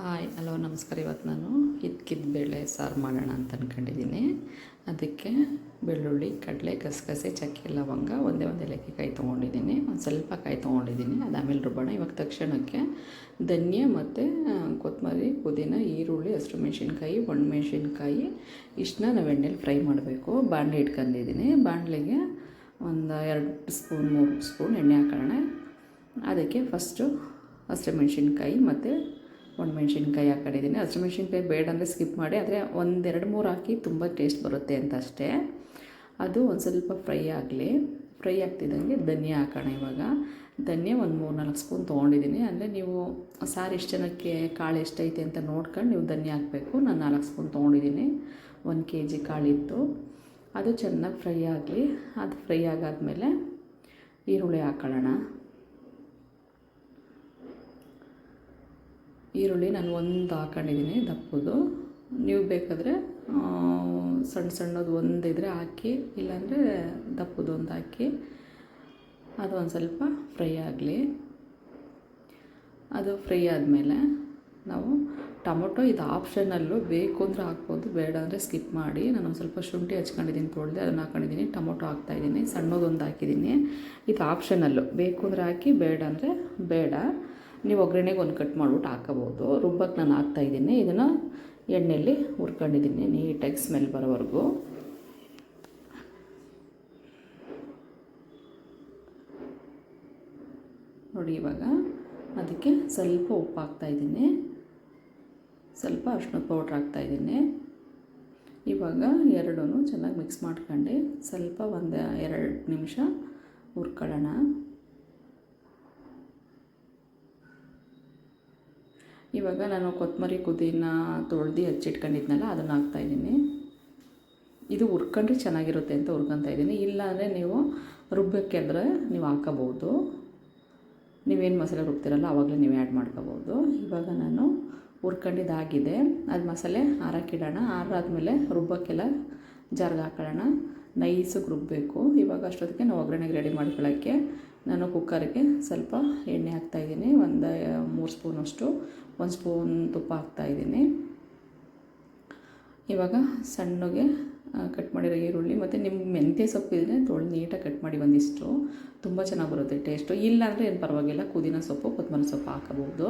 Hi hello ನಮಸ್ಕಾರ. ಇವತ್ತು ನಾನು ಹಿದ್ಕಿದ ಬೇಳೆ ಸಾರು ಮಾಡೋಣ ಅಂತ ಅಂದ್ಕೊಂಡಿದ್ದೀನಿ. ಅದಕ್ಕೆ ಬೆಳ್ಳುಳ್ಳಿ, ಕಡಲೆ, ಗಸಗಸೆ, ಚಕ್ಕೆ, ಲವಂಗ, ಒಂದೇ ಏಲಕ್ಕಿ ಕಾಯಿ ತೊಗೊಂಡಿದ್ದೀನಿ. ಒಂದು ಸ್ವಲ್ಪ ಕಾಯಿ ತೊಗೊಂಡಿದ್ದೀನಿ. ಅದು ಆಮೇಲೆ ರುಬ್ಬೋಣ. ಇವಾಗ ತಕ್ಷಣಕ್ಕೆ ಧನಿಯೆ ಮತ್ತು ಕೊತ್ತಂಬರಿ, ಪುದೀನ, ಈರುಳ್ಳಿ, ಹಸಿಮೆಣ್ಸಿನ್ಕಾಯಿ, ಒಣಮೆಣ್ಸಿನ್ಕಾಯಿ ಇಷ್ಟನ್ನ ನಾವು ಎಣ್ಣೆಲಿ ಫ್ರೈ ಮಾಡಬೇಕು. ಬಾಣಲೆ ಇಟ್ಕೊಂಡಿದ್ದೀನಿ. ಬಾಣಲೆಗೆ ಒಂದು 2 ಸ್ಪೂನ್ 3 ಸ್ಪೂನ್ ಎಣ್ಣೆ ಹಾಕೋಣ. ಅದಕ್ಕೆ ಫಸ್ಟು ಹಸಿಮೆಣ್ಸಿನ್ಕಾಯಿ ಮತ್ತು ಒಣಮೆಣ್ಸಿನ್ಕಾಯಿ ಹಾಕೊಂಡಿದ್ದೀನಿ. ಹಸಿಮೆಣ್ಸಿನ್ಕಾಯಿ ಬೇಡ ಅಂದರೆ ಸ್ಕಿಪ್ ಮಾಡಿ, ಆದರೆ 1-2-3 ಹಾಕಿ ತುಂಬ ಟೇಸ್ಟ್ ಬರುತ್ತೆ ಅಂತ ಅಷ್ಟೇ. ಅದು ಒಂದು ಸ್ವಲ್ಪ ಫ್ರೈ ಆಗಲಿ. ಫ್ರೈ ಆಗ್ತಿದ್ದಂಗೆ ಧನಿಯಾ ಹಾಕೋಣ. ಇವಾಗ ಧನಿಯಾ ಒಂದು 3-4 ಸ್ಪೂನ್ ತೊಗೊಂಡಿದ್ದೀನಿ. ಅಂದರೆ ನೀವು ಸಾರು ಎಷ್ಟು ಜನಕ್ಕೆ ಕಾಳು ಎಷ್ಟೈತೆ ಅಂತ ನೋಡ್ಕೊಂಡು ನೀವು ಧನಿಯಾ ಹಾಕಬೇಕು. ನಾನು 4 ಸ್ಪೂನ್ ತೊಗೊಂಡಿದ್ದೀನಿ. 1 kg ಕಾಳಿತ್ತು. ಅದು ಚೆನ್ನಾಗಿ ಫ್ರೈ ಆಗಲಿ. ಅದು ಫ್ರೈ ಆಗಾದಮೇಲೆ ಈರುಳ್ಳಿ ಹಾಕೊಳ್ಳೋಣ. ಈರುಳ್ಳಿ ನಾನು ಒಂದು ಹಾಕೊಂಡಿದ್ದೀನಿ ದಪ್ಪದು. ನೀವು ಬೇಕಾದರೆ ಸಣ್ಣದು ಒಂದು ಇದ್ದರೆ ಹಾಕಿ, ಇಲ್ಲಾಂದರೆ ದಪ್ಪದು ಒಂದು ಹಾಕಿ. ಅದು ಒಂದು ಸ್ವಲ್ಪ ಫ್ರೈ ಆಗಲಿ. ಅದು ಫ್ರೈ ಆದಮೇಲೆ ನಾವು ಟೊಮೊಟೊ, ಇದು ಆಪ್ಷನಲ್ಲು, ಬೇಕು ಅಂದರೆ ಹಾಕ್ಬೋದು, ಬೇಡ ಅಂದರೆ ಸ್ಕಿಪ್ ಮಾಡಿ. ನಾನು ಒಂದು ಸ್ವಲ್ಪ ಶುಂಠಿ ಹಚ್ಕೊಂಡಿದ್ದೀನಿ, ತೊಳೆದೆ ಅದನ್ನು ಹಾಕೊಂಡಿದ್ದೀನಿ. ಟೊಮೊಟೊ ಹಾಕ್ತಾಯಿದ್ದೀನಿ, ಸಣ್ಣದೊಂದು ಹಾಕಿದ್ದೀನಿ. ಇದು ಆಪ್ಷನಲ್ಲು, ಬೇಕು ಅಂದರೆ ಹಾಕಿ, ಬೇಡ ಅಂದರೆ ಬೇಡ. ನೀವು ಒಗ್ಗರಣೆಗೆ ಒಂದು ಕಟ್ ಮಾಡಿಬಿಟ್ಟು ಹಾಕೋಬೋದು. ರುಬ್ಬಕ್ಕೆ ನಾನು ಹಾಕ್ತಾಯಿದ್ದೀನಿ. ಇದನ್ನು ಎಣ್ಣೆಯಲ್ಲಿ ಹುರ್ಕೊಂಡಿದ್ದೀನಿ ನೀಟಾಗಿ ಸ್ಮೆಲ್ ಬರೋವರೆಗೂ. ನೋಡಿ, ಇವಾಗ ಅದಕ್ಕೆ ಸ್ವಲ್ಪ ಉಪ್ಪು ಹಾಕ್ತಾಯಿದ್ದೀನಿ, ಸ್ವಲ್ಪ ಅರಿಶಿನ ಪೌಡ್ರ್ ಹಾಕ್ತಾಯಿದ್ದೀನಿ. ಇವಾಗ ಎರಡೂ ಚೆನ್ನಾಗಿ ಮಿಕ್ಸ್ ಮಾಡ್ಕೊಂಡು ಸ್ವಲ್ಪ 1-2 ನಿಮಿಷ ಹುರ್ಕೊಳ್ಳೋಣ. ಇವಾಗ ನಾನು ಕೊತ್ತಂಬರಿ, ಪುದೀನ ತೊಳೆದು ಹಚ್ಚಿಟ್ಕೊಂಡಿದ್ನಲ್ಲ, ಅದನ್ನು ಹಾಕ್ತಾಯಿದ್ದೀನಿ. ಇದು ಹುರ್ಕೊಂಡ್ರೆ ಚೆನ್ನಾಗಿರುತ್ತೆ ಅಂತ ಹುರ್ಕೊತಾಯಿದ್ದೀನಿ. ಇಲ್ಲಾಂದರೆ ನೀವು ರುಬ್ಬಕ್ಕೆಂದರೆ ನೀವು ಹಾಕೋಬೋದು. ನೀವೇನು ಮಸಾಲೆ ರುಬ್ತಿರಲ್ಲ ಆವಾಗಲೇ ನೀವು ಆ್ಯಡ್ ಮಾಡ್ಕೋಬೋದು. ಇವಾಗ ನಾನು ಹುರ್ಕೊಂಡಿದ್ದಾಗಿದೆ. ಅದು ಮಸಾಲೆ ಆರೋಕ್ಕಿಡೋಣ. ಆರಾದಮೇಲೆ ರುಬ್ಬಕ್ಕೆಲ್ಲ ಜಾರ್ಗೆ ಹಾಕೊಳ್ಳೋಣ. ನೈಸಾಗಿ ರುಬ್ಬಬೇಕು. ಇವಾಗ ಅಷ್ಟೊತ್ತಿಗೆ ನಾವು ಒಗ್ಗರಣೆಗೆ ರೆಡಿ ಮಾಡ್ಕೊಳ್ಳೋಕ್ಕೆ ನಾನು ಕುಕ್ಕರ್ಗೆ ಸ್ವಲ್ಪ ಎಣ್ಣೆ ಹಾಕ್ತಾಯಿದ್ದೀನಿ. 3 ಸ್ಪೂನಷ್ಟು. 1 ಸ್ಪೂನ್ ತುಪ್ಪ ಹಾಕ್ತಾಯಿದ್ದೀನಿ. ಇವಾಗ ಸಣ್ಣಗೆ ಕಟ್ ಮಾಡಿರೋ ಈರುಳ್ಳಿ ಮತ್ತು ನಿಮ್ಗೆ ಮೆಂತ್ಯ ಸೊಪ್ಪು ಇದ್ದರೆ ತೊಳೆದು ನೀಟಾಗಿ ಕಟ್ ಮಾಡಿ ಒಂದಿಷ್ಟು. ತುಂಬ ಚೆನ್ನಾಗಿ ಬರುತ್ತೆ ಟೇಸ್ಟು. ಇಲ್ಲಾಂದರೆ ಏನು ಪರವಾಗಿಲ್ಲ, ಪುದೀನ ಸೊಪ್ಪು, ಕೊತ್ತಂಬರಿ ಸೊಪ್ಪು ಹಾಕಬಹುದು.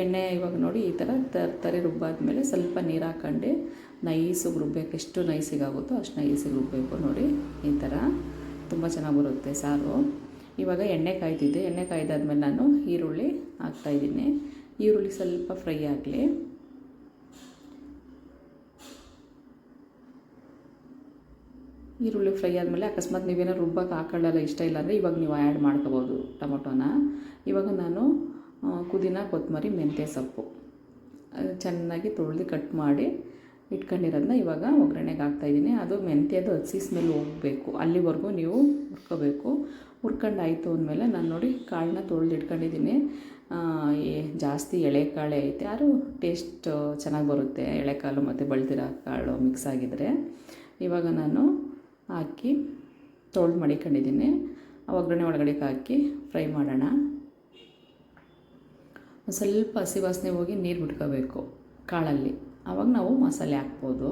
ಎಣ್ಣೆ ಇವಾಗ ನೋಡಿ ಈ ಥರ ತರಿ ರುಬ್ಬಾದ್ಮೇಲೆ ಸ್ವಲ್ಪ ನೀರು ಹಾಕ್ಕೊಂಡು ನೈಸಿಗೆ ರುಬ್ಬಬೇಕು. ಎಷ್ಟು ನೈಸಿಗಾಗುತ್ತೋ ಅಷ್ಟು ನೈಸಿಗೆ ರುಬ್ಬಬೇಕು. ನೋಡಿ ಈ ಥರ ತುಂಬ ಚೆನ್ನಾಗಿ ಬರುತ್ತೆ ಸಾರು. ಇವಾಗ ಎಣ್ಣೆ ಕಾಯ್ತಿದ್ದೆ. ಎಣ್ಣೆ ಕಾಯ್ದಾದ್ಮೇಲೆ ನಾನು ಈರುಳ್ಳಿ ಹಾಕ್ತಾಯಿದ್ದೀನಿ. ಈರುಳ್ಳಿ ಸ್ವಲ್ಪ ಫ್ರೈ ಆಗಲಿ. ಈರುಳ್ಳಿ ಫ್ರೈ ಆದಮೇಲೆ ಅಕಸ್ಮಾತ್ ನೀವೇನಾದ್ರು ರುಬ್ಬಕ್ಕೆ ಹಾಕೊಳ್ಳಲ್ಲ, ಇಷ್ಟ ಇಲ್ಲ ಅಂದರೆ ಇವಾಗ ನೀವು ಆ್ಯಡ್ ಮಾಡ್ಕೋಬೋದು ಟೊಮೊಟೊನ. ಇವಾಗ ನಾನು ಪುದೀನ, ಕೊತ್ತಂಬರಿ, ಮೆಂತ್ಯ ಸೊಪ್ಪು ಚೆನ್ನಾಗಿ ತೊಳೆದು ಕಟ್ ಮಾಡಿ ಇಟ್ಕೊಂಡಿರೋದನ್ನ ಇವಾಗ ಒಗ್ಗರಣೆಗೆ ಹಾಕ್ತಾಯಿದ್ದೀನಿ. ಅದು ಮೆಂತ್ಯದು ಹಸಿ ಸ್ಮೆಲ್ ಹೋಗಬೇಕು, ಅಲ್ಲಿವರೆಗೂ ನೀವು ಹುರ್ಕೋಬೇಕು. ಹುರ್ಕೊಂಡಾಯಿತು ಅಂದಮೇಲೆ ನಾನು ನೋಡಿ ಕಾಳನ್ನ ತೊಳೆದು ಇಟ್ಕೊಂಡಿದ್ದೀನಿ. ಜಾಸ್ತಿ ಎಳೆ ಕಾಳೇ ಐತೆ, ಯಾರು ಟೇಸ್ಟ್ ಚೆನ್ನಾಗಿ ಬರುತ್ತೆ ಎಳೆಕಾಳು ಮತ್ತು ಬಳ್ದಿರೋ ಕಾಳು ಮಿಕ್ಸ್ ಆಗಿದ್ದರೆ. ಇವಾಗ ನಾನು ಹಾಕಿ ತೊಳೆದು ಮಡಿಕೊಂಡಿದ್ದೀನಿ. ಒಗ್ಗರಣೆ ಒಳಗಡೆ ಹಾಕಿ ಫ್ರೈ ಮಾಡೋಣ. ಸ್ವಲ್ಪ ಹಸಿ ವಾಸನೆ ಹೋಗಿ ನೀರು ಬಿಟ್ಕೋಬೇಕು ಕಾಳಲ್ಲಿ. ಆವಾಗ ನಾವು ಮಸಾಲೆ ಹಾಕ್ಬೋದು.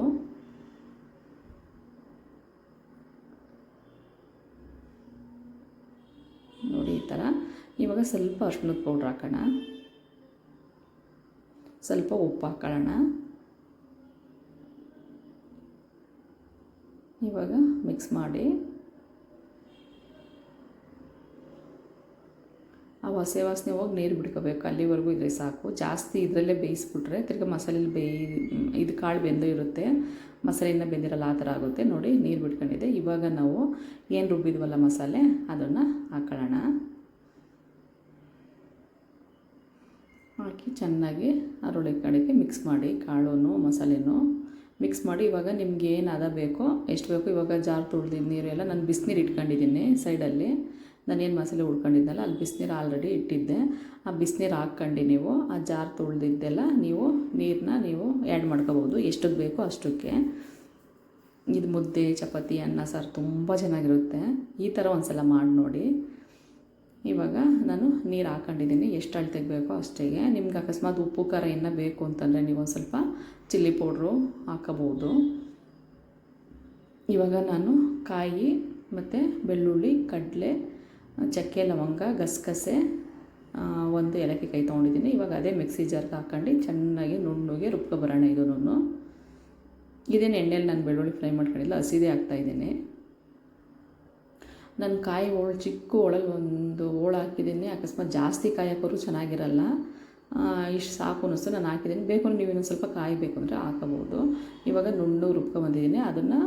ನೋಡಿ ಈ ಥರ. ಇವಾಗ ಸ್ವಲ್ಪ ಅರಿಶಿನದ ಪೌಡ್ರ್ ಹಾಕೋಣ, ಸ್ವಲ್ಪ ಉಪ್ಪು ಹಾಕೊಳ್ಳೋಣ. ಇವಾಗ ಮಿಕ್ಸ್ ಮಾಡಿ ಆ ಹಸಿ ವಾಸನೆ ಹೋಗಿ ನೀರು ಬಿಡ್ಕೋಬೇಕು. ಅಲ್ಲಿವರೆಗೂ ಇದ್ರೆ ಸಾಕು. ಜಾಸ್ತಿ ಇದರಲ್ಲೇ ಬೇಯಿಸ್ಬಿಟ್ರೆ ತಿರ್ಗಿ ಮಸಾಲೆಲಿ ಇದು ಕಾಳು ಬೆಂದು ಇರುತ್ತೆ, ಮಸಾಲೆಯಿಂದ ಬೆಂದಿರಲ್ಲ, ಆ ಥರ ಆಗುತ್ತೆ. ನೋಡಿ ನೀರು ಬಿಟ್ಕೊಂಡಿದೆ. ಇವಾಗ ನಾವು ಏನು ರುಬ್ಬಿದ್ವಲ್ಲ ಮಸಾಲೆ, ಅದನ್ನು ಹಾಕೊಳ್ಳೋಣ. ಹಾಕಿ ಚೆನ್ನಾಗಿ ಅದರೊಳಗೆ ಕಡೆಗೆ ಮಿಕ್ಸ್ ಮಾಡಿ, ಕಾಳು ಮಸಾಲೆನೂ ಮಿಕ್ಸ್ ಮಾಡಿ. ಇವಾಗ ನಿಮ್ಗೆ ಏನು ಅದ ಬೇಕೋ, ಎಷ್ಟು ಬೇಕೋ, ಇವಾಗ ಜಾರ್ ತೊಳೆದಿದ್ದು ನೀರು ಎಲ್ಲ ನಾನು ಬಿಸಿನೀರು ಇಟ್ಕೊಂಡಿದ್ದೀನಿ ಸೈಡಲ್ಲಿ. ನಾನೇನು ಮಸಾಲೆ ಹುಡ್ಕೊಂಡಿದ್ದೆನಲ್ಲ ಅಲ್ಲಿ ಬಿಸಿನೀರು ಆಲ್ರೆಡಿ ಇಟ್ಟಿದ್ದೆ. ಆ ಬಿಸಿನೀರು ಹಾಕ್ಕೊಂಡು ನೀವು ಆ ಜಾರ್ ತೊಳೆದಿದ್ದೆಲ್ಲ ನೀವು ನೀರನ್ನ ನೀವು ಆ್ಯಡ್ ಮಾಡ್ಕೋಬೋದು ಎಷ್ಟಕ್ಕೆ ಬೇಕೋ ಅಷ್ಟಕ್ಕೆ. ಇದು ಮುದ್ದೆ, ಚಪಾತಿ, ಅನ್ನ, ಸಾರು ತುಂಬ ಚೆನ್ನಾಗಿರುತ್ತೆ. ಈ ಥರ ಒಂದು ಸಲ ಮಾಡಿ ನೋಡಿ. ಇವಾಗ ನಾನು ನೀರು ಹಾಕ್ಕೊಂಡಿದ್ದೀನಿ, ಎಷ್ಟು ಅಳತೆಗೆ ಬೇಕೋ ಅಷ್ಟೇ. ನಿಮ್ಗೆ ಅಕಸ್ಮಾತ್ ಉಪ್ಪು ಖಾರ ಇನ್ನೂ ಬೇಕು ಅಂತಂದರೆ ನೀವು ಒಂದು ಸ್ವಲ್ಪ ಚಿಲ್ಲಿ ಪೌಡ್ರು ಹಾಕೋಬೋದು. ಇವಾಗ ನಾನು ಕಾಯಿ ಮತ್ತು ಬೆಳ್ಳುಳ್ಳಿ, ಕಡಲೆ, ಚಕ್ಕೆ, ಲವಂಗ, ಗಸಗಸೆ, ಒಂದು ಏಲಕ್ಕಿ ಕಾಯಿ ತೊಗೊಂಡಿದ್ದೀನಿ. ಇವಾಗ ಅದೇ ಮಿಕ್ಸಿ ಜಾರ್ಗೆ ಹಾಕ್ಕೊಂಡು ಚೆನ್ನಾಗಿ ನುಣ್ಣಗೆ ರುಬ್ಕೊಬರೋಣ. ಇದೇನು ಎಣ್ಣೆಲಿ ನಾನು ಬೆಳ್ಳುಳ್ಳಿ ಫ್ರೈ ಮಾಡ್ಕೊಂಡಿಲ್ಲ, ಹಸಿದೇ ಹಾಕ್ತಾಯಿದ್ದೀನಿ. ನಾನು ಕಾಯಿ ಚಿಕ್ಕ ಹೋಳಲ್ಲಿ ಒಂದು ಹೋಳು ಹಾಕಿದ್ದೀನಿ. ಅಕಸ್ಮಾತ್ ಜಾಸ್ತಿ ಕಾಯಿ ಹಾಕೋರು ಚೆನ್ನಾಗಿರಲ್ಲ, ಇಷ್ಟು ಸಾಕು ಅನ್ನಿಸ್ತು ನಾನು ಹಾಕಿದ್ದೀನಿ. ಬೇಕು ನೀವು ಇನ್ನೊಂದು ಸ್ವಲ್ಪ ಕಾಯಿ ಬೇಕು ಅಂದರೆ ಹಾಕೋಬೋದು. ಇವಾಗ ನುಣ್ಣು ರುಬ್ಕೊಂಬಂದಿದ್ದೀನಿ, ಅದನ್ನು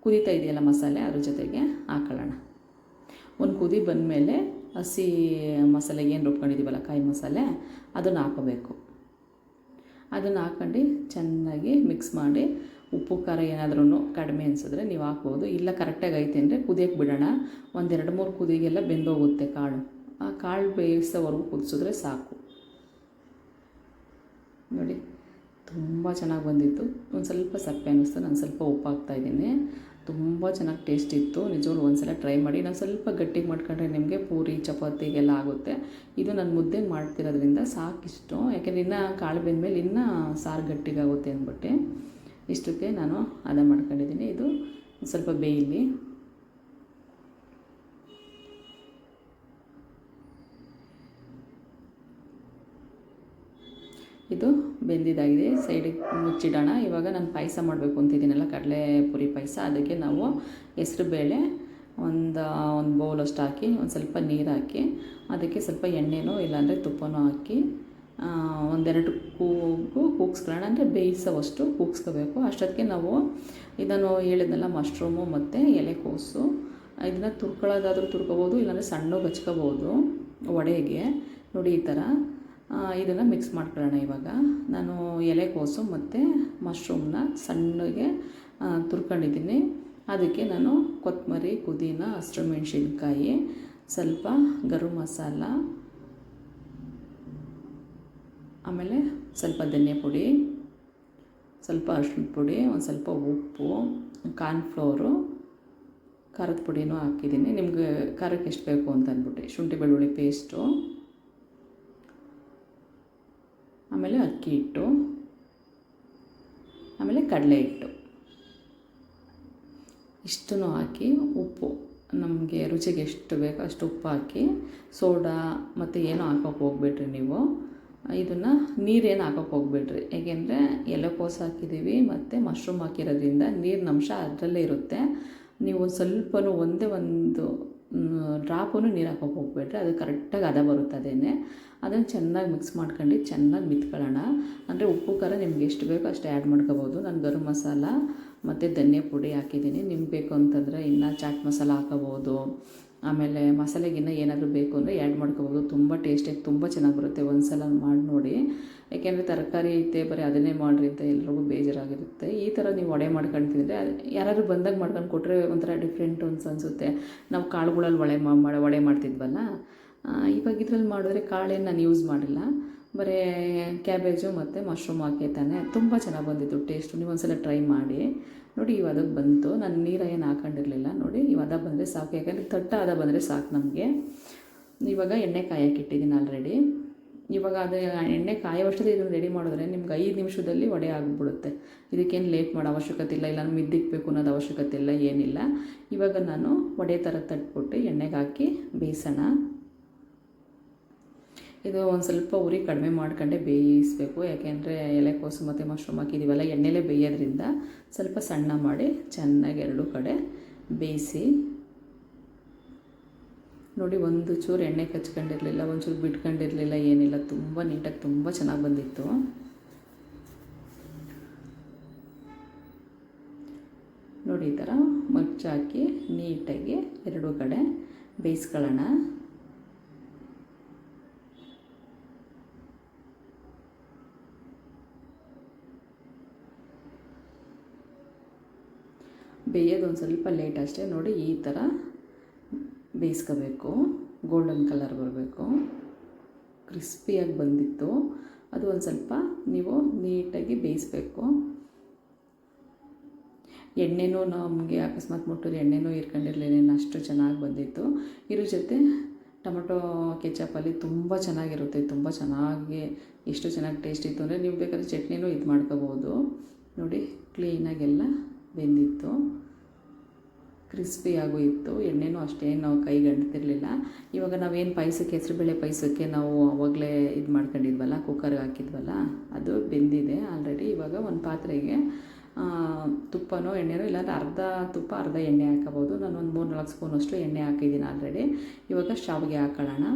ಕುದೀತಾ ಇದೆಯಲ್ಲ ಮಸಾಲೆ, ಅದ್ರ ಜೊತೆಗೆ ಹಾಕೊಳ್ಳೋಣ. ಒಂದು ಕುದಿ ಬಂದಮೇಲೆ ಹಸಿ ಮಸಾಲೆ ಏನು ರುಬ್ಕೊಂಡಿದ್ದೀವಲ್ಲ ಕಾಯಿ ಮಸಾಲೆ, ಅದನ್ನು ಹಾಕೋಬೇಕು. ಅದನ್ನು ಹಾಕ್ಕೊಂಡು ಚೆನ್ನಾಗಿ ಮಿಕ್ಸ್ ಮಾಡಿ, ಉಪ್ಪು ಖಾರ ಏನಾದ್ರೂ ಕಡಿಮೆ ಅನಿಸಿದ್ರೆ ನೀವು ಹಾಕ್ಬೋದು. ಇಲ್ಲ ಕರೆಕ್ಟಾಗಿ ಐತೆ ಅಂದರೆ ಕುದಿಯೋಕ್ಕೆ ಬಿಡೋಣ. ಒಂದು 2-3 ಕುದಿಗೆಲ್ಲ ಬೆಂದೋಗುತ್ತೆ ಕಾಳು. ಆ ಕಾಳು ಬೇಯಿಸೋವರೆಗೂ ಕುದಿಸಿದ್ರೆ ಸಾಕು. ನೋಡಿ ತುಂಬ ಚೆನ್ನಾಗಿ ಬಂದಿತ್ತು. ಒಂದು ಸ್ವಲ್ಪ ಸಪ್ಪೆ ಅನ್ನಿಸ್ತು, ನಾನು ಸ್ವಲ್ಪ ಉಪ್ಪು ಹಾಕ್ತಾಯಿದ್ದೀನಿ. ತುಂಬ ಚೆನ್ನಾಗಿ ಟೇಸ್ಟ್ ಇತ್ತು. ನಿಜವಾಗ್ಲೂ ಒಂದು ಸಲ ಟ್ರೈ ಮಾಡಿ. ನಾನು ಸ್ವಲ್ಪ ಗಟ್ಟಿಗೆ ಮಾಡ್ಕೊಂಡ್ರೆ ನಿಮಗೆ ಪೂರಿ ಚಪಾತಿಗೆಲ್ಲ ಆಗುತ್ತೆ. ಇದು ನಾನು ಮುದ್ದೆಗೆ ಮಾಡ್ತಿರೋದ್ರಿಂದ ಸಾಕಿಷ್ಟು, ಯಾಕೆಂದರೆ ಇನ್ನೂ ಕಾಳು ಬೆಂದಮೇಲೆ ಇನ್ನೂ ಸಾರು ಗಟ್ಟಿಗಾಗುತ್ತೆ ಅಂದ್ಬಿಟ್ಟು ಇಷ್ಟಕ್ಕೆ ನಾನು ಹದ ಮಾಡ್ಕೊಂಡಿದ್ದೀನಿ. ಇದು ಸ್ವಲ್ಪ ಬೇಯಲಿ. ಇದು ಬೆಂದಿದ್ದಾಗಿದೆ, ಸೈಡಿಗೆ ಮುಚ್ಚಿಡೋಣ. ಇವಾಗ ನಾನು ಪಾಯಸ ಮಾಡಬೇಕು ಅಂತಿದ್ದೀನಲ್ಲ, ಕಡಲೆ ಪುರಿ ಪಾಯಸ. ಅದಕ್ಕೆ ನಾವು ಹೆಸ್ರುಬೇಳೆ ಒಂದು ಬೌಲಷ್ಟು ಹಾಕಿ, ಒಂದು ಸ್ವಲ್ಪ ನೀರು ಹಾಕಿ, ಅದಕ್ಕೆ ಸ್ವಲ್ಪ ಎಣ್ಣೆನೋ ಇಲ್ಲಾಂದರೆ ತುಪ್ಪನೋ ಹಾಕಿ 1-2 ಕೂಗಿಸ್ಕೊಳ್ಳೋಣ. ಅಂದರೆ ಬೇಯಿಸೋವಷ್ಟು ಕೂಗಿಸ್ಕೋಬೇಕು. ಅಷ್ಟೊತ್ತಿಗೆ ನಾವು ಇದನ್ನು ಹೇಳಿದ್ನಲ್ಲ, ಮಶ್ರೂಮು ಮತ್ತು ಎಲೆಕೋಸು, ಇದನ್ನು ತುರ್ಕೊಳ್ಳೋದಾದರೂ ತುರ್ಕೋಬೋದು, ಇಲ್ಲಾಂದರೆ ಸಣ್ಣಗೆ ಹಚ್ಕೋಬೋದು ವಡೆಗೆ. ನೋಡಿ ಈ ಥರ ಇದನ್ನು ಮಿಕ್ಸ್ ಮಾಡ್ಕೊಳ್ಳೋಣ. ಇವಾಗ ನಾನು ಎಲೆಕೋಸು ಮತ್ತು ಮಶ್ರೂಮ್ನ ಸಣ್ಣಗೆ ತುರ್ಕೊಂಡಿದ್ದೀನಿ. ಅದಕ್ಕೆ ನಾನು ಕೊತ್ತಂಬರಿ, ಪುದೀನ, ಹಸಿರು ಮೆಣಸಿನ್ಕಾಯಿ, ಸ್ವಲ್ಪ ಗರಂ ಮಸಾಲ, ಆಮೇಲೆ ಸ್ವಲ್ಪ ಧನಿಯಾ ಪುಡಿ, ಸ್ವಲ್ಪ ಅರಿಶಿಣದ ಪುಡಿ, ಒಂದು ಸ್ವಲ್ಪ ಉಪ್ಪು, ಕಾರ್ನ್ಫ್ಲೋರು, ಖಾರದ ಪುಡಿನೂ ಹಾಕಿದ್ದೀನಿ. ನಿಮಗೆ ಖಾರಕ್ಕೆ ಎಷ್ಟು ಬೇಕು ಅಂತ ಅಂದ್ಬಿಟ್ಟು, ಶುಂಠಿ ಬೆಳ್ಳುಳ್ಳಿ ಪೇಸ್ಟು, ಆಮೇಲೆ ಅಕ್ಕಿ ಹಿಟ್ಟು, ಆಮೇಲೆ ಕಡಲೆ ಹಿಟ್ಟು, ಇಷ್ಟನ್ನು ಹಾಕಿ ಉಪ್ಪು ನಮಗೆ ರುಚಿಗೆ ಎಷ್ಟು ಬೇಕೋ ಅಷ್ಟು ಉಪ್ಪು ಹಾಕಿ, ಸೋಡಾ ಮತ್ತು ಏನೂ ಹಾಕೋಕ್ಕೆ ಹೋಗ್ಬೇಡ್ರಿ ನೀವು. ಇದನ್ನು ನೀರೇನು ಹಾಕೋಕ್ಕೆ ಹೋಗ್ಬೇಡ್ರಿ, ಏಕೆಂದರೆ ಎಲೆಕೋಸು ಹಾಕಿದ್ದೀವಿ ಮತ್ತು ಮಶ್ರೂಮ್ ಹಾಕಿರೋದ್ರಿಂದ ನೀರಿನ ಅಂಶ ಅದರಲ್ಲೇ ಇರುತ್ತೆ. ನೀವು ಸ್ವಲ್ಪನೂ ಒಂದೇ ಒಂದು ಡ್ರಾಪೂ ನೀರು ಹಾಕೋಕ್ಕೆ ಹೋಗ್ಬೇಡ್ರಿ, ಅದು ಕರೆಕ್ಟಾಗಿ ಹದ ಬರುತ್ತೆ. ಅದನ್ನು ಚೆನ್ನಾಗಿ ಮಿಕ್ಸ್ ಮಾಡ್ಕೊಂಡು ಚೆನ್ನಾಗಿ ಮಿತ್ಕೊಳ್ಳೋಣ. ಅಂದರೆ ಉಪ್ಪು ಖಾರ ನಿಮ್ಗೆ ಎಷ್ಟು ಬೇಕೋ ಅಷ್ಟು ಆ್ಯಡ್ ಮಾಡ್ಕೋಬೋದು. ನಾನು ಗರಂ ಮಸಾಲ ಮತ್ತು ಧನಿಯಾ ಪುಡಿ ಹಾಕಿದ್ದೀನಿ. ನಿಮ್ಗೆ ಬೇಕು ಅಂತಂದರೆ ಇನ್ನೂ ಚಾಟ್ ಮಸಾಲ ಹಾಕೋಬೋದು. ಆಮೇಲೆ ಮಸಾಲೆಗಿನ್ನ ಏನಾದರೂ ಬೇಕು ಅಂದರೆ ಆ್ಯಡ್ ಮಾಡ್ಕೋಬೋದು. ತುಂಬ ಟೇಸ್ಟಾಗಿ ತುಂಬ ಚೆನ್ನಾಗಿ ಬರುತ್ತೆ. ಒಂದು ಸಲ ಮಾಡಿ ನೋಡಿ, ಯಾಕೆಂದರೆ ತರಕಾರಿ ಐತೆ ಬರೀ ಅದನ್ನೇ ಮಾಡಿರಿ ಅಂತ ಎಲ್ರಿಗೂ ಬೇಜಾರಾಗಿರುತ್ತೆ. ಈ ಥರ ನೀವು ವಡೆ ಮಾಡ್ಕೊಂಡು ತಿಂದರೆ, ಯಾರಾದರೂ ಬಂದಾಗ ಮಾಡ್ಕೊಂಡು ಕೊಟ್ಟರೆ ಒಂಥರ ಡಿಫ್ರೆಂಟ್ ಅನಿಸುತ್ತೆ. ನಾವು ಕಾಳುಗಳಲ್ಲಿ ವಡೆ ಮಾಡ್ತಿದ್ವಲ್ಲ, ಇವಾಗ ಇದ್ರಲ್ಲಿ ಮಾಡಿದ್ರೆ ಕಾಳೇನು ನಾನು ಯೂಸ್ ಮಾಡಿಲ್ಲ, ಬರೀ ಕ್ಯಾಬೇಜು ಮತ್ತು ಮಶ್ರೂಮ್ ಹಾಕಿ ತಾನೆ. ತುಂಬ ಚೆನ್ನಾಗಿ ಬಂದಿತ್ತು ಟೇಸ್ಟು. ನೀವು ಒಂದ್ಸಲ ಟ್ರೈ ಮಾಡಿ ನೋಡಿ. ಇವಾದಕ್ಕೆ ಬಂತು, ನಾನು ನೀರು ಏನು ಹಾಕೊಂಡಿರಲಿಲ್ಲ. ನೋಡಿ ಇವಾದ ಬಂದರೆ ಸಾಕು, ಯಾಕಂದರೆ ತಟ್ಟ ಹದ ಬಂದರೆ ಸಾಕು ನಮಗೆ. ಇವಾಗ ಎಣ್ಣೆ ಕಾಯಕ್ಕೆ ಇಟ್ಟಿದ್ದೀನಿ ಆಲ್ರೆಡಿ. ಇವಾಗ ಅದು ಎಣ್ಣೆ ಕಾಯೋವಷ್ಟರಲ್ಲಿ ಇದನ್ನು ರೆಡಿ ಮಾಡಿದ್ರೆ ನಿಮ್ಗೆ 5 ನಿಮಿಷದಲ್ಲಿ ವಡೆ ಆಗಿಬಿಡುತ್ತೆ. ಇದಕ್ಕೇನು ಲೇಟ್ ಮಾಡೋ ಅವಶ್ಯಕತೆ ಇಲ್ಲ, ಇಲ್ಲ ಮಿದ್ದಿಕ್ಬೇಕು ಅನ್ನೋದು ಅವಶ್ಯಕತೆ ಇಲ್ಲ, ಏನಿಲ್ಲ. ಇವಾಗ ನಾನು ವಡೆ ಥರ ತಟ್ಬಿಟ್ಟು ಎಣ್ಣೆಗೆ ಹಾಕಿ ಬೇಯಿಸೋಣ. ಇದು ಒಂದು ಸ್ವಲ್ಪ ಉರಿ ಕಡಿಮೆ ಮಾಡ್ಕೊಂಡೆ ಬೇಯಿಸಬೇಕು, ಯಾಕೆಂದರೆ ಎಲೆಕೋಸು ಮತ್ತು ಮಶ್ರೂಮ್ ಹಾಕಿದ್ದೀವಲ್ಲ, ಎಣ್ಣೆಲೇ ಬೇಯೋದ್ರಿಂದ ಸ್ವಲ್ಪ ಸಣ್ಣ ಮಾಡಿ ಚೆನ್ನಾಗಿ 2 ಕಡೆ ಬೇಯಿಸಿ. ನೋಡಿ ಒಂದು ಚೂರು ಎಣ್ಣೆ ಕಚ್ಕೊಂಡಿರಲಿಲ್ಲ, ಒಂಚೂರು ಬಿಟ್ಕೊಂಡಿರಲಿಲ್ಲ, ಏನಿಲ್ಲ. ತುಂಬ ನೀಟಾಗಿ ತುಂಬ ಚೆನ್ನಾಗಿ ಬಂದಿತ್ತು. ನೋಡಿ ಈ ಥರ ಮಗ್ಚಾಕಿ ನೀಟಾಗಿ 2 ಕಡೆ ಬೇಯಿಸ್ಕೊಳ್ಳೋಣ. ಬೇಯೋದು ಒಂದು ಸ್ವಲ್ಪ ಲೇಟ್ ಅಷ್ಟೇ. ನೋಡಿ ಈ ಥರ ಬೇಯಿಸ್ಕೋಬೇಕು, ಗೋಲ್ಡನ್ ಕಲರ್ ಬರಬೇಕು. ಕ್ರಿಸ್ಪಿಯಾಗಿ ಬಂದಿತ್ತು. ಅದು ಒಂದು ಸ್ವಲ್ಪ ನೀವು ನೀಟಾಗಿ ಬೇಯಿಸಬೇಕು. ಎಣ್ಣೆನೂ ನಮಗೆ ಅಕಸ್ಮಾತ್ ಮುಟ್ಟಿದ್ರೆ ಎಣ್ಣೆನೂ ಇರ್ಕೊಂಡಿರಲಿಲ್ಲ, ಅಷ್ಟು ಚೆನ್ನಾಗಿ ಬಂದಿತ್ತು. ಇದ್ರ ಜೊತೆ ಟೊಮೊಟೊ ಕೆಚಪಲ್ಲಿ ತುಂಬ ಚೆನ್ನಾಗಿರುತ್ತೆ, ತುಂಬ ಚೆನ್ನಾಗಿ ಎಷ್ಟು ಚೆನ್ನಾಗಿ ಟೇಸ್ಟ್ ಇತ್ತು ಅಂದರೆ ನೀವು ಬೇಕಾದ್ರೆ ಚಟ್ನಿನೂ ಇದು ಮಾಡ್ಕೋಬೋದು. ನೋಡಿ ಕ್ಲೀನಾಗೆಲ್ಲ ಬೆಂದಿತ್ತು, ಕ್ರಿಸ್ಪಿಯಾಗೂ ಇತ್ತು, ಎಣ್ಣೆನೂ ಅಷ್ಟೇನು ನಾವು ಕೈಗೆ ಅಂಟ್ತಿರಲಿಲ್ಲ. ಇವಾಗ ನಾವೇನು ಪಾಯಸಕ್ಕೆ, ಹೆಸರುಬೇಳೆ ಪಾಯಸಕ್ಕೆ ನಾವು ಅವಾಗಲೇ ಇದು ಮಾಡ್ಕೊಂಡಿದ್ವಲ್ಲ, ಕುಕ್ಕರ್ಗೆ ಹಾಕಿದ್ವಲ್ಲ, ಅದು ಬೆಂದಿದೆ ಆಲ್ರೆಡಿ. ಇವಾಗ ಒಂದು ಪಾತ್ರೆಗೆ ತುಪ್ಪನೋ ಎಣ್ಣೆನೋ ಇಲ್ಲಾಂದರೆ ಅರ್ಧ ತುಪ್ಪ ಅರ್ಧ ಎಣ್ಣೆ ಹಾಕೋಬೋದು. ನಾನು ಒಂದು 3-4 ಸ್ಪೂನಷ್ಟು ಎಣ್ಣೆ ಹಾಕಿದ್ದೀನಿ ಆಲ್ರೆಡಿ. ಇವಾಗ ಶಾವಿಗೆ ಹಾಕೊಳ್ಳೋಣ.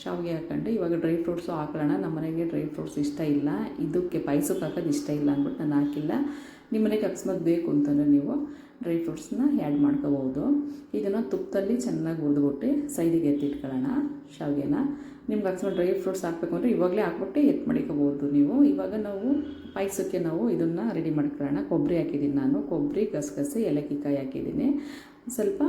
ಶಾವಿಗೆ ಹಾಕ್ಕೊಂಡು ಇವಾಗ ಡ್ರೈ ಫ್ರೂಟ್ಸು ಹಾಕೊಳ್ಳೋಣ. ನಮ್ಮ ಮನೆಗೆ ಡ್ರೈ ಫ್ರೂಟ್ಸ್ ಇಷ್ಟ ಇಲ್ಲ, ಇದಕ್ಕೆ ಪಾಯಸಕ್ಕೆ ಹಾಕೋದು ಇಷ್ಟ ಇಲ್ಲ ಅಂದ್ಬಿಟ್ಟು ನಾನು ಹಾಕಿಲ್ಲ. ನಿಮ್ಮ ಮನೆಗೆ ಅಕಸ್ಮಾತ್ ಬೇಕು ಅಂತಂದರೆ ನೀವು ಡ್ರೈ ಫ್ರೂಟ್ಸ್ನ ಆ್ಯಡ್ ಮಾಡ್ಕೋಬೋದು. ಇದನ್ನು ತುಪ್ಪದಲ್ಲಿ ಚೆನ್ನಾಗಿ ಹುರಿದ್ಬಿಟ್ಟು ಸೈಡಿಗೆ ಎತ್ತಿಟ್ಕೊಳ್ಳೋಣ ಶಾವಿಗೆನ. ನಿಮ್ಗೆ ಅಕಸ್ಮಾತ್ ಡ್ರೈ ಫ್ರೂಟ್ಸ್ ಹಾಕಬೇಕು ಅಂದರೆ ಇವಾಗಲೇ ಹಾಕ್ಬಿಟ್ಟು ಎತ್ತು ಮಾಡಿಕೋಬೋದು ನೀವು. ಇವಾಗ ನಾವು ಪಾಯಸಕ್ಕೆ ನಾವು ಇದನ್ನು ರೆಡಿ ಮಾಡ್ಕೊಳ್ಳೋಣ. ಕೊಬ್ಬರಿ ಹಾಕಿದ್ದೀನಿ ನಾನು, ಕೊಬ್ಬರಿ, ಗಸಗಸೆ, ಏಲಕ್ಕಿಕಾಯಿ ಹಾಕಿದ್ದೀನಿ. ಸ್ವಲ್ಪ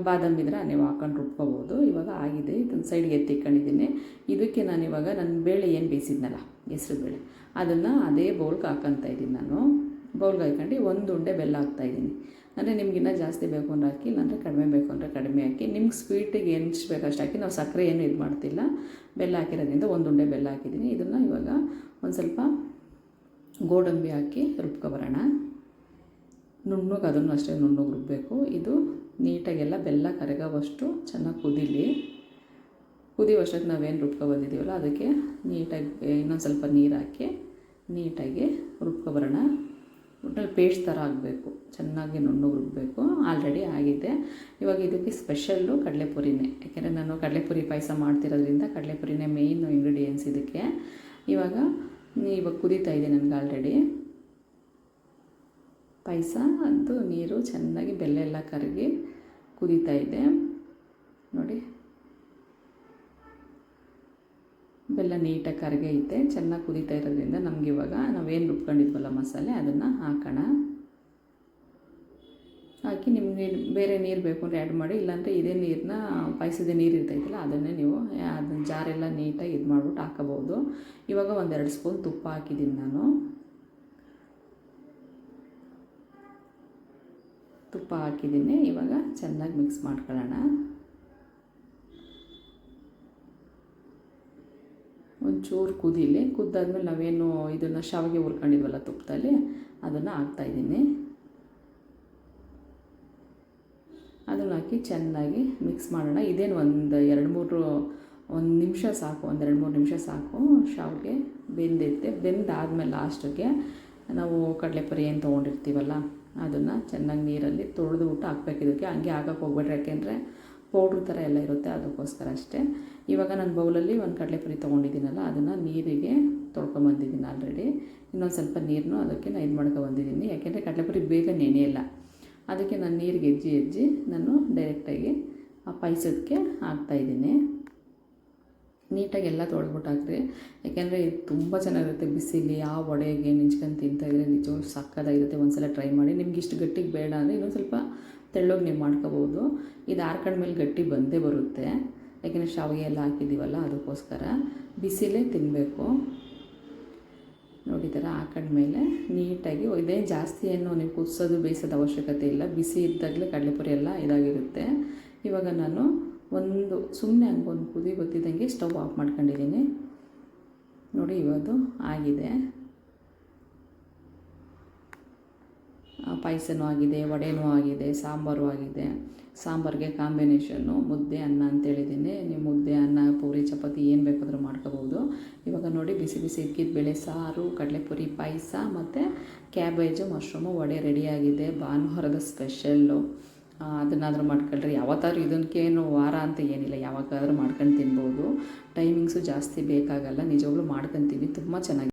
ಬಾದಾಮಿ ಇದ್ರೆ ನೀವು ಹಾಕೊಂಡು ರುಬ್ಕೋಬೋದು. ಇವಾಗ ಆಗಿದೆ, ಇದನ್ನು ಸೈಡ್ಗೆ ಎತ್ತಿಟ್ಕೊಂಡಿದ್ದೀನಿ. ಇದಕ್ಕೆ ನಾನು ಇವಾಗ ನನ್ನ ಬೇಳೆ ಏನು ಬೇಯಿಸಿದ್ನಲ್ಲ, ಹೆಸ್ರು ಬೇಳೆ, ಅದನ್ನು ಅದೇ ಬೌಲ್ಗೆ ಹಾಕ್ಕೊತಾ ಇದ್ದೀನಿ. ನಾನು ಬೌಲ್ಗೆ ಹಾಕ್ಕೊಂಡು 1 ಉಂಡೆ ಬೆಲ್ಲ ಹಾಕ್ತಾಯಿದ್ದೀನಿ. ಅಂದರೆ ನಿಮ್ಗಿನ್ನ ಜಾಸ್ತಿ ಬೇಕು ಅಂದರೆ ಹಾಕಿ, ಇಲ್ಲಾಂದರೆ ಕಡಿಮೆ ಬೇಕು ಅಂದರೆ ಕಡಿಮೆ ಹಾಕಿ. ನಿಮ್ಗೆ ಸ್ವೀಟಿಗೆ ಎಷ್ಟು ಬೇಕು ಅಷ್ಟು ಹಾಕಿ. ನಾವು ಸಕ್ಕರೆ ಏನು ಇದು ಮಾಡ್ತಿಲ್ಲ, ಬೆಲ್ಲ ಹಾಕಿರೋದ್ರಿಂದ 1 ಉಂಡೆ ಬೆಲ್ಲ ಹಾಕಿದ್ದೀನಿ. ಇದನ್ನು ಇವಾಗ ಒಂದು ಸ್ವಲ್ಪ ಗೋಡಂಬಿ ಹಾಕಿ ರುಬ್ಕೊಬರೋಣ. ನುಣ್ಣಗೆ ಅದನ್ನು ಅಷ್ಟೇ ನುಣ್ಣಗೆ ರುಬ್ಬಬೇಕು. ಇದು ನೀಟಾಗೆಲ್ಲ ಬೆಲ್ಲ ಕರಗೋವಷ್ಟು ಚೆನ್ನಾಗಿ ಕುದಿಯೋವಷ್ಟಕ್ಕೆ ನಾವೇನು ರುಬ್ಕೊಬಂದಿದ್ದೀವಲ್ಲ ಅದಕ್ಕೆ ನೀಟಾಗಿ ಇನ್ನೊಂದು ಸ್ವಲ್ಪ ನೀರು ಹಾಕಿ ನೀಟಾಗಿ ರುಬ್ಕೊಬರೋಣ. ಒಟ್ಟಲ್ಲಿ ಪೇಸ್ಟ್ ಥರ ಆಗಬೇಕು, ಚೆನ್ನಾಗಿ ನುಣ್ಣಗೆ ರುಬ್ಬಬೇಕು. ಆಲ್ರೆಡಿ ಆಗಿದೆ. ಇವಾಗ ಇದಕ್ಕೆ ಸ್ಪೆಷಲ್ಲು ಕಡಲೆಪುರಿನೇ, ಯಾಕೆಂದರೆ ನಾನು ಕಡಲೆಪುರಿ ಪಾಯಸ ಮಾಡ್ತಿರೋದ್ರಿಂದ ಕಡಲೆಪುರಿನೇ ಮೇಯ್ನು ಇಂಗ್ರೀಡಿಯೆಂಟ್ಸ್ ಇದಕ್ಕೆ. ಇವಾಗ ಕುದೀತಾ ಇದೆ ನನಗೆ ಆಲ್ರೆಡಿ ಪಾಯಸ. ಅದು ನೀರು ಚೆನ್ನಾಗಿ ಬೆಲ್ಲ ಎಲ್ಲ ಕರಗಿ ಕುದೀತಾ ಇದೆ ನೋಡಿ. ಬೆಲ್ಲ ನೀಟಾಗಿ ಕರಗೈತೆ, ಚೆನ್ನಾಗಿ ಕುದೀತಾ ಇರೋದ್ರಿಂದ ನಮ್ಗೆ ಇವಾಗ ನಾವೇನು ರುಬ್ಕೊಂಡಿದ್ವಲ್ಲ ಮಸಾಲೆ ಅದನ್ನು ಹಾಕೋಣ. ಹಾಕಿ ನಿಮಗೆ ಬೇರೆ ನೀರು ಬೇಕು ಅಂದರೆ ಆ್ಯಡ್ ಮಾಡಿ, ಇಲ್ಲಾಂದರೆ ಇದೇ ನೀರನ್ನ ಪಾಯಸದ ನೀರು ಇರ್ತೈತಲ್ಲ ಅದನ್ನೇ ನೀವು ಅದನ್ನು ಜಾರೆಲ್ಲ ನೀಟಾಗಿ ಇದು ಮಾಡ್ಬಿಟ್ಟು ಹಾಕೋಬೋದು. ಇವಾಗ 1-2 ಸ್ಪೂನ್ ತುಪ್ಪ ಹಾಕಿದ್ದೀನಿ ನಾನು. ತುಪ್ಪ ಹಾಕಿದ್ದೀನಿ. ಇವಾಗ ಚೆನ್ನಾಗಿ ಮಿಕ್ಸ್ ಮಾಡ್ಕೊಳ್ಳೋಣ. ಒಂಚೂರು ಕುದ್ದಾದ್ಮೇಲೆ ನಾವೇನು ಇದನ್ನು ಶಾವಿಗೆ ಹುರ್ಕೊಂಡಿದ್ವಲ್ಲ ತುಪ್ಪದಲ್ಲಿ ಅದನ್ನು ಹಾಕ್ತಾಯಿದ್ದೀನಿ. ಅದನ್ನು ಹಾಕಿ ಚೆನ್ನಾಗಿ ಮಿಕ್ಸ್ ಮಾಡೋಣ. ಇದೇನು ಒಂದು 2-3 ನಿಮಿಷ ಸಾಕು, 2-3 ನಿಮಿಷ ಸಾಕು. ಶಾವಿಗೆ ಬೆಂದೈತೆ. ಬೆಂದಾದ್ಮೇಲೆ ಲಾಸ್ಟಿಗೆ ನಾವು ಕಡಲೆಪುರಿ ಏನು ತೊಗೊಂಡಿರ್ತೀವಲ್ಲ ಅದನ್ನು ಚೆನ್ನಾಗಿ ನೀರಲ್ಲಿ ತೊಳೆದುಬಿಟ್ಟು ಹಾಕ್ಬೇಕು. ಇದಕ್ಕೆ ಹಂಗೆ ಹಾಕಕ್ಕೆ ಹೋಗ್ಬೇಡ್ರಿ, ಯಾಕೆಂದರೆ ಪೌಡ್ರ್ ಥರ ಎಲ್ಲ ಇರುತ್ತೆ, ಅದಕ್ಕೋಸ್ಕರ ಅಷ್ಟೇ. ಇವಾಗ ನಾನು ಬೌಲಲ್ಲಿ ಒಂದು ಕಡಲೆಪುರಿ ತೊಗೊಂಡಿದ್ದೀನಲ್ಲ ಅದನ್ನು ನೀರಿಗೆ ತೊಳ್ಕೊಂಬಂದಿದ್ದೀನಿ ಆಲ್ರೆಡಿ. ಇನ್ನೊಂದು ಸ್ವಲ್ಪ ನೀರನ್ನು ಅದಕ್ಕೆ ನಾನು ಇದು ಮಾಡ್ಕೊಬಂದಿದ್ದೀನಿ, ಯಾಕೆಂದರೆ ಕಡಲೆಪುರಿ ಬೇಗ ನೆನೆಯಲ್ಲ. ಅದಕ್ಕೆ ನಾನು ನೀರಿಗೆ ಹೆಜ್ಜಿ ನಾನು ಡೈರೆಕ್ಟಾಗಿ ಆ ಪಾಯಸಕ್ಕೆ ಹಾಕ್ತಾಯಿದ್ದೀನಿ. ನೀಟಾಗಿ ಎಲ್ಲ ತೊಳೆದ್ಬಿಟ್ಟು ಹಾಕ್ರಿ, ಯಾಕೆಂದರೆ ಇದು ತುಂಬ ಚೆನ್ನಾಗಿರುತ್ತೆ. ಬಿಸಿಲಿ ಆ ವಡೆಗೆ ನಿಂಚ್ಕೊಂಡು ತಿಂತಾಯಿದ್ರೆ ನಿಜವಾಗ್ಲೂ ಸಕ್ಕತ್ತಾಗಿರುತ್ತೆ. ಒಂದು ಸಲ ಟ್ರೈ ಮಾಡಿ. ನಿಮ್ಗೆ ಇಷ್ಟು ಗಟ್ಟಿಗೆ ಬೇಡ ಅಂದರೆ ಇನ್ನೊಂದು ಸ್ವಲ್ಪ ತೆಳ್ಳಗೆ ನೀವು ಮಾಡ್ಕೋಬೋದು. ಇದು ಆರ್ಕೊಂಡ್ಮೇಲೆ ಗಟ್ಟಿ ಬಂದೇ ಬರುತ್ತೆ, ಯಾಕೆಂದರೆ ಶಾವಿಗೆ ಎಲ್ಲ ಹಾಕಿದ್ದೀವಲ್ಲ ಅದಕ್ಕೋಸ್ಕರ. ಬಿಸಿಲೇ ತಿನ್ನಬೇಕು ನೋಡಿ. ಥರ ಹಾಕೊಂಡ್ಮೇಲೆ ನೀಟಾಗಿ ಇದೇನು ಜಾಸ್ತಿ ಏನು ನೀವು ಕುದಿಸೋದು ಬೇಯಿಸೋದು ಅವಶ್ಯಕತೆ ಇಲ್ಲ. ಬಿಸಿ ಇದ್ದಾಗಲೇ ಕಡಲೆಪುರಿ ಎಲ್ಲ ಇದಾಗಿರುತ್ತೆ. ಇವಾಗ ನಾನು ಸುಮ್ಮನೆ ಹಂಗೊಂದು ಕುದಿ ಗೊತ್ತಿದ್ದಂಗೆ ಸ್ಟವ್ ಆಫ್ ಮಾಡ್ಕೊಂಡಿದ್ದೀನಿ ನೋಡಿ. ಇವತ್ತು ಆಗಿದೆ, ಪಾಯಸನೂ ಆಗಿದೆ, ವಡೆನೂ ಆಗಿದೆ, ಸಾಂಬಾರು ಆಗಿದೆ. ಸಾಂಬಾರಿಗೆ ಕಾಂಬಿನೇಷನ್ನು ಮುದ್ದೆ ಅನ್ನ ಅಂತೇಳಿದ್ದೀನಿ. ನೀವು ಮುದ್ದೆ, ಅನ್ನ, ಪೂರಿ, ಚಪಾತಿ ಏನು ಬೇಕಾದರೂ ಮಾಡ್ಕೋಬೋದು. ಇವಾಗ ನೋಡಿ ಬಿಸಿ ಬಿಸಿ ಇಕ್ಕಿದ ಬೇಳೆ ಸಾರು, ಕಡಲೆಪುರಿ ಪಾಯಸ ಮತ್ತು ಕ್ಯಾಬೇಜು, ಮಶ್ರೂಮು ವಡೆ ರೆಡಿಯಾಗಿದೆ. ಭಾನುವಾರದ ಸ್ಪೆಷಲ್ಲು. ಅದನ್ನಾದರೂ ಮಾಡ್ಕೊಳ್ರಿ. ಯಾವತ್ತಾದ್ರೂ ಇದಕ್ಕೇನು ವಾರ ಅಂತ ಏನಿಲ್ಲ, ಯಾವಾಗಾದರೂ ಮಾಡ್ಕೊಂಡು ತಿನ್ಬೋದು. ಟೈಮಿಂಗ್ಸು ಜಾಸ್ತಿ ಬೇಕಾಗಲ್ಲ. ನಿಜವಾಗ್ಲೂ ಮಾಡ್ಕೊತೀವಿ, ತುಂಬ ಚೆನ್ನಾಗಿ